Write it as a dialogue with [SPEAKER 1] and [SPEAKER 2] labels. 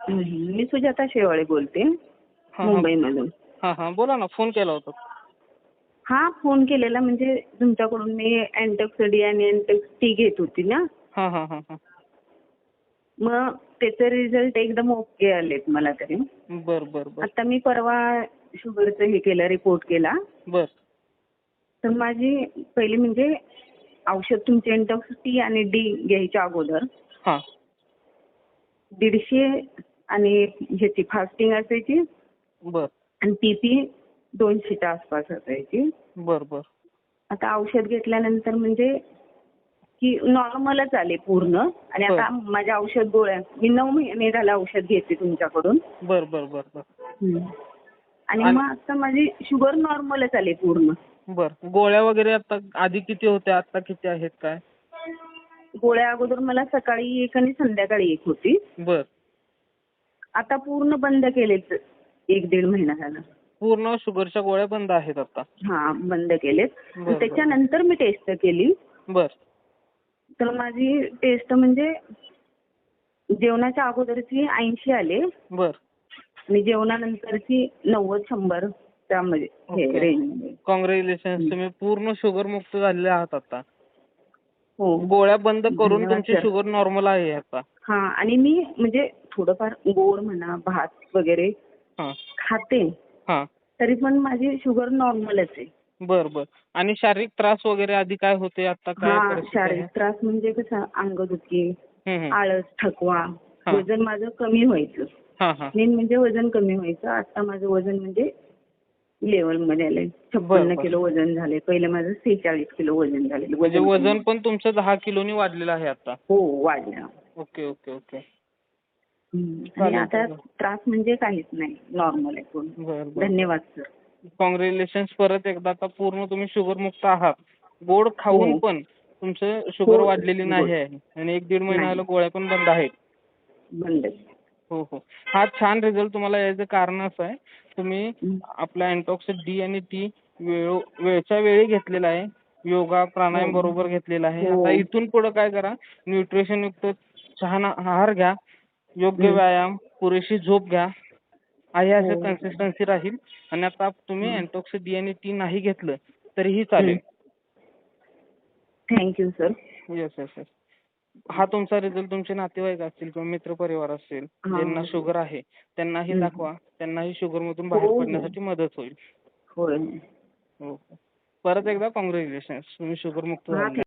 [SPEAKER 1] मी सुजाता शेवाळे बोलते,
[SPEAKER 2] हां हां
[SPEAKER 1] मुंबईमधून.
[SPEAKER 2] हां हां बोला ना, फोन केला होता.
[SPEAKER 1] हा फोन केलेला म्हणजे तुमच्याकडून मी अँटॉक्स डी आणि अँटॉक्स टी घेत होती ना.
[SPEAKER 2] हां हां हां हां
[SPEAKER 1] मग त्याचे रिझल्ट एकदम ओके आलेत मला तरी.
[SPEAKER 2] बर बर बर
[SPEAKER 1] आता मी परवा शुगरचं हे केलं, रिपोर्ट केला.
[SPEAKER 2] बर
[SPEAKER 1] तर माझी पहिली म्हणजे औषध तुमचे अँटॉक्स टी आणि डी घ्यायच्या अगोदर
[SPEAKER 2] हां
[SPEAKER 1] 150 आणि ह्याची फास्टिंग असायची
[SPEAKER 2] बर
[SPEAKER 1] आणि पीपी 200च्या आसपास असायची.
[SPEAKER 2] बर बर
[SPEAKER 1] आता औषध घेतल्यानंतर म्हणजे की नॉर्मलच आले पूर्ण. आणि
[SPEAKER 2] बर
[SPEAKER 1] आता माझ्या औषध गोळ्या मी 9 महिने झालं औषध घेते तुमच्याकडून.
[SPEAKER 2] बर बर बर बर
[SPEAKER 1] आणि
[SPEAKER 2] आणि
[SPEAKER 1] मग आता माझी शुगर नॉर्मलच आली पूर्ण.
[SPEAKER 2] बर गोळ्या वगैरे आता आधी किती होत्या, आता किती आहेत काय?
[SPEAKER 1] गोळ्या अगोदर मला सकाळी एक आणि संध्याकाळी एक होती.
[SPEAKER 2] बर
[SPEAKER 1] आता पूर्ण बंद केलेत, 1-1.5 महिना झाला.
[SPEAKER 2] पूर्ण शुगरच्या गोळ्या बंद आहेत आता?
[SPEAKER 1] हा बंद केलेत.
[SPEAKER 2] बर बर
[SPEAKER 1] त्याच्यानंतर मी टेस्ट केली.
[SPEAKER 2] बर
[SPEAKER 1] तर माझी टेस्ट म्हणजे जेवणाच्या अगोदरची 80 आले
[SPEAKER 2] बर
[SPEAKER 1] आणि जेवणानंतरची 90-100 त्यामध्ये हे
[SPEAKER 2] ओके.
[SPEAKER 1] रेंजमध्ये.
[SPEAKER 2] कॉंग्रॅच्युलेशन्स, तुम्ही पूर्ण शुगर मुक्त झालेले आहात आता.
[SPEAKER 1] हो
[SPEAKER 2] गोळ्या बंद करून
[SPEAKER 1] धन्यवाद
[SPEAKER 2] तुमची
[SPEAKER 1] सर.
[SPEAKER 2] शुगर नॉर्मल आहे आता.
[SPEAKER 1] हा आणि मी म्हणजे थोडंफार गोड म्हणा भात वगैरे
[SPEAKER 2] हां
[SPEAKER 1] खाते,
[SPEAKER 2] हां
[SPEAKER 1] तरी पण माझी शुगर नॉर्मलच आहे.
[SPEAKER 2] बर बर आणि शारीरिक त्रास वगैरे आधी काय होते, आता काय
[SPEAKER 1] हा
[SPEAKER 2] परिस्थिती आहे?
[SPEAKER 1] शारीरिक त्रास म्हणजे कसं अंगदुखी,
[SPEAKER 2] हम्म.
[SPEAKER 1] आळस, थकवा,
[SPEAKER 2] हा.
[SPEAKER 1] वजन माझं कमी व्हायचं.
[SPEAKER 2] हां हां
[SPEAKER 1] मेन म्हणजे वजन कमी व्हायचं. आता माझं वजन म्हणजे लेवलमध्ये आलंय.
[SPEAKER 2] बर
[SPEAKER 1] 56
[SPEAKER 2] बर
[SPEAKER 1] किलो वजन झाले. पहिले माझं 46 किलो वजन झालेलं.
[SPEAKER 2] म्हणजे
[SPEAKER 1] वजन
[SPEAKER 2] वजन
[SPEAKER 1] कमी.
[SPEAKER 2] पण तुमचं 10 किलोनी वाढलेलं आहे आता?
[SPEAKER 1] हो वाढलं.
[SPEAKER 2] ओके ओके ओके
[SPEAKER 1] आणि
[SPEAKER 2] चालेल
[SPEAKER 1] आता
[SPEAKER 2] चालेल.
[SPEAKER 1] त्रास म्हणजे काहीच नाही, नॉर्मल आहे पूर्ण.
[SPEAKER 2] बर बर
[SPEAKER 1] धन्यवाद सर.
[SPEAKER 2] कॉंग्रॅच्युलेशन्स परत एकदा, आता पूर्ण तुम्ही शुगर मुक्त आहात. गोड खाऊन
[SPEAKER 1] हो
[SPEAKER 2] पण तुमचं शुगर
[SPEAKER 1] हो
[SPEAKER 2] वाढलेली
[SPEAKER 1] गुड
[SPEAKER 2] नाही आहे आणि 1-1.5 महिना
[SPEAKER 1] नाही
[SPEAKER 2] झाला गोळ्या पण बंद आहेत.
[SPEAKER 1] बंद.
[SPEAKER 2] हो हो हा छान रिझल्ट तुम्हाला यायचं कारण असं आहे, तुम्ही आपला अँटॉक्स डी आणि टी वेळच्या वेळी घेतलेला आहे. योगा
[SPEAKER 1] हो
[SPEAKER 2] प्राणायाम बरोबर घेतलेला आहे.
[SPEAKER 1] हो
[SPEAKER 2] आता इथून पुढे काय करा, न्यूट्रिशन युक्त छान आहार घ्या, योग्य
[SPEAKER 1] हम्म.
[SPEAKER 2] व्यायाम, पुरेशी झोप घ्या. आहे
[SPEAKER 1] हो
[SPEAKER 2] असं कन्सिस्टन्सी राहील. आणि आता तुम्ही अँटॉक्स डी आणि टी नाही घेतलं तरीही चालेल.
[SPEAKER 1] Thank you sir.
[SPEAKER 2] Yes yes yes हा तुमचा रिझल्ट तुमचे नातेवाईक असतील किंवा मित्रपरिवार असतील ज्यांना शुगर आहे त्यांनाही दाखवा, त्यांनाही शुगर मधून बाहेर
[SPEAKER 1] हो हो
[SPEAKER 2] पडण्यासाठी मदत होईल.
[SPEAKER 1] होय.
[SPEAKER 2] हो परत एकदा कॉंग्रॅच्युलेशन्स, तुम्ही शुगर मुक्त
[SPEAKER 1] हा
[SPEAKER 2] झाले.